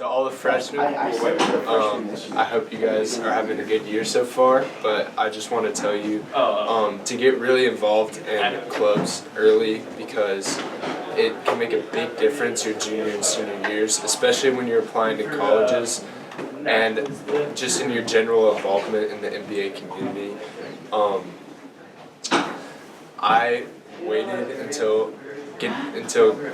To all the freshmen, I hope you guys are having a good year so far, but I just want to tell you to get really involved in clubs early because it can make a big difference your junior and senior years, especially when you're applying to colleges and just in your general involvement in the NBA community. I waited until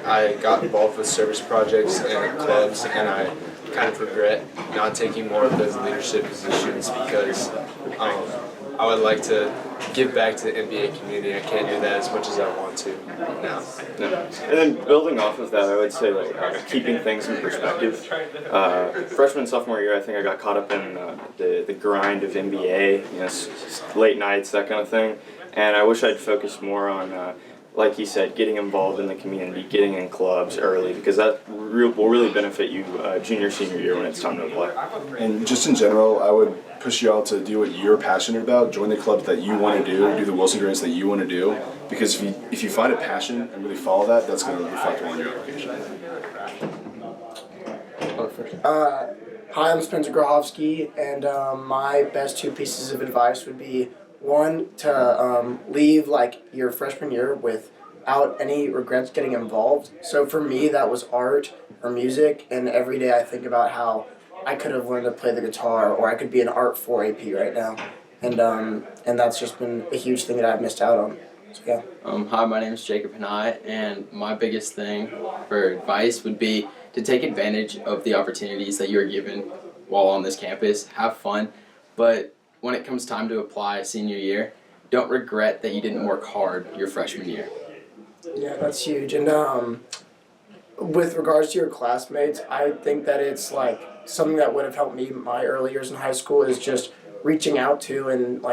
I got involved with service projects and clubs, and I kind of regret not taking more of those leadership positions because I would like to give back to the NBA community. I can't do that as much as I want to now. And then building off of that, I would say keeping things in perspective. Freshman, sophomore year, I think I got caught up in the grind of NBA, late nights, that kind of thing. And I wish I'd focused more on, like you said, getting involved in the community, getting in clubs early, because that will really benefit you junior, senior year when it's time to play. And just in general, I would push you all to do what you're passionate about. Join the clubs that you want to do the Wilson grants that you want to do, because if you find a passion and really follow that, that's going to reflect well on your application. Hi, I'm Spencer Grahovsky, and my best two pieces of advice would be, one, to leave your freshman year without any regrets getting involved. So for me, that was art or music, and every day I think about how I could have learned to play the guitar, or I could be an Art 4 AP right now, and that's just been a huge thing that I've missed out on. So yeah. Hi, my name is Jacob Hanai, and my biggest thing for advice would be to take advantage of the opportunities that you're given while on this campus. Have fun, but when it comes time to apply senior year, don't regret that you didn't work hard your freshman year. Yeah, that's huge. And with regards to your classmates, I think that it's something that would have helped me my early years in high school is just reaching out to and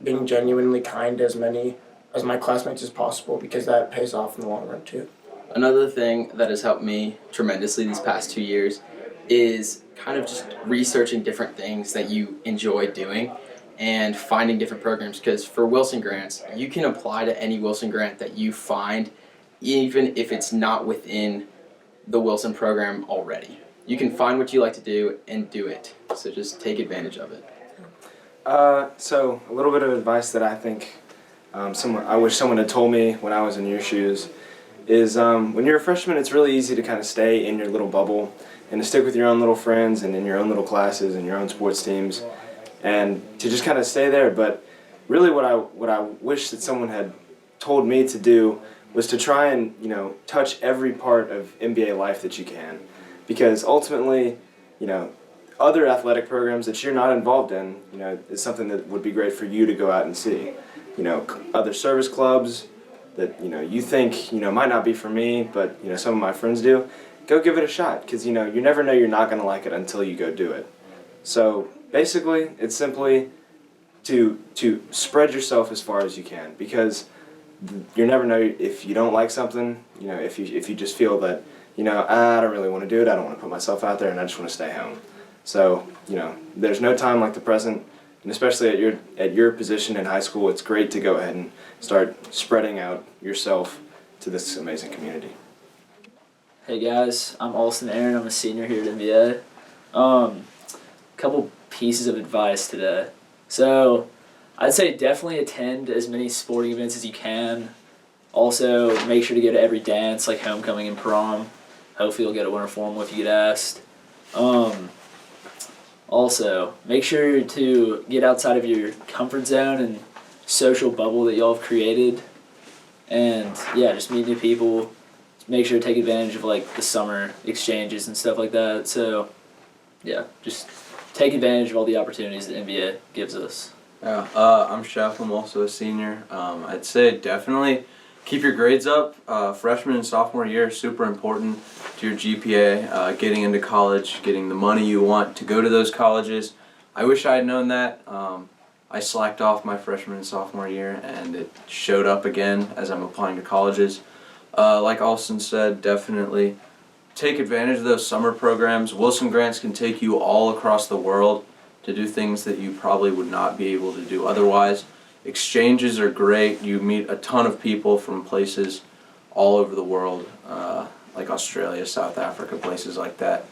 being genuinely kind to as many as my classmates as possible, because that pays off in the long run too. Another thing that has helped me tremendously these past 2 years is kind of just researching different things that you enjoy doing and finding different programs, because for Wilson grants, you can apply to any Wilson grant that you find, even if it's not within the Wilson program already. You can find what you like to do and do it, so just take advantage of it. So a little bit of advice that I think I wish someone had told me when I was in your shoes is when you're a freshman, it's really easy to kind of stay in your little bubble and to stick with your own little friends and in your own little classes and your own sports teams, and to just kind of stay there. But really what I wish that someone had told me to do was to try and touch every part of NBA life that you can, because ultimately other athletic programs that you're not involved in is something that would be great for you to go out and see. Other service clubs that you think might not be for me, but some of my friends do. Go give it a shot, because you never know you're not going to like it until you go do it. So basically, it's simply to spread yourself as far as you can, because you never know if you don't like something. If you just feel that I don't really want to do it, I don't want to put myself out there, and I just want to stay home. So there's no time like the present, and especially at your position in high school, it's great to go ahead and start spreading out yourself to this amazing community. Hey guys, I'm Alston Aaron. I'm a senior here at NBA. Couple pieces of advice today. So I'd say definitely attend as many sporting events as you can. Also, make sure to go to every dance, like homecoming and prom. Hopefully you'll get a winter formal if you get asked. Also, make sure to get outside of your comfort zone and social bubble that y'all have created. And yeah, just meet new people. Make sure to take advantage of the summer exchanges and stuff like that. So yeah, just take advantage of all the opportunities that NBA gives us. Yeah, I'm Chef. I'm also a senior. I'd say definitely keep your grades up. Freshman and sophomore year is super important to your GPA, getting into college, getting the money you want to go to those colleges. I wish I had known that. I slacked off my freshman and sophomore year, and it showed up again as I'm applying to colleges. Like Alston said, definitely take advantage of those summer programs. Wilson grants can take you all across the world to do things that you probably would not be able to do otherwise. Exchanges are great. You meet a ton of people from places all over the world, like Australia, South Africa, places like that.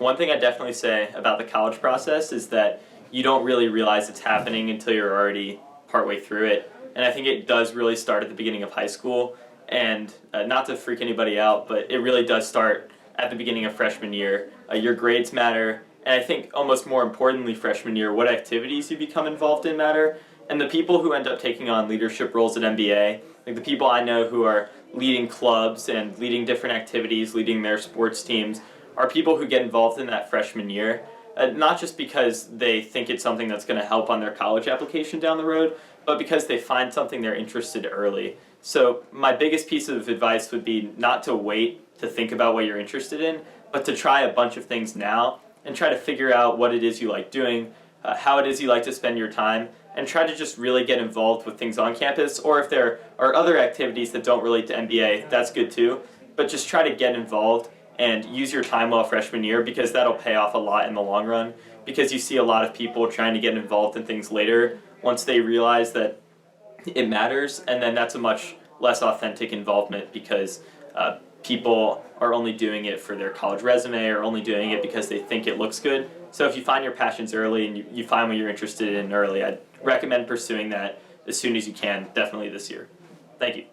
one thing I definitely say about the college process is that you don't really realize it's happening until you're already partway through it. And I think it does really start at the beginning of high school. And not to freak anybody out, but it really does start at the beginning of freshman year. Your grades matter. And I think almost more importantly, freshman year, what activities you become involved in matter. And the people who end up taking on leadership roles at MBA, like the people I know who are leading clubs and leading different activities, leading their sports teams, are people who get involved in that freshman year. Not just because they think it's something that's going to help on their college application down the road, but because they find something they're interested early. So my biggest piece of advice would be not to wait to think about what you're interested in, but to try a bunch of things now and try to figure out what it is you like doing, how it is you like to spend your time, and try to just really get involved with things on campus, or if there are other activities that don't relate to MBA, that's good too, but just try to get involved and use your time well freshman year, because that'll pay off a lot in the long run, because you see a lot of people trying to get involved in things later once they realize that it matters, and then that's a much less authentic involvement because people are only doing it for their college resume or only doing it because they think it looks good. So if you find your passions early and you find what you're interested in early, I'd recommend pursuing that as soon as you can, definitely this year. Thank you.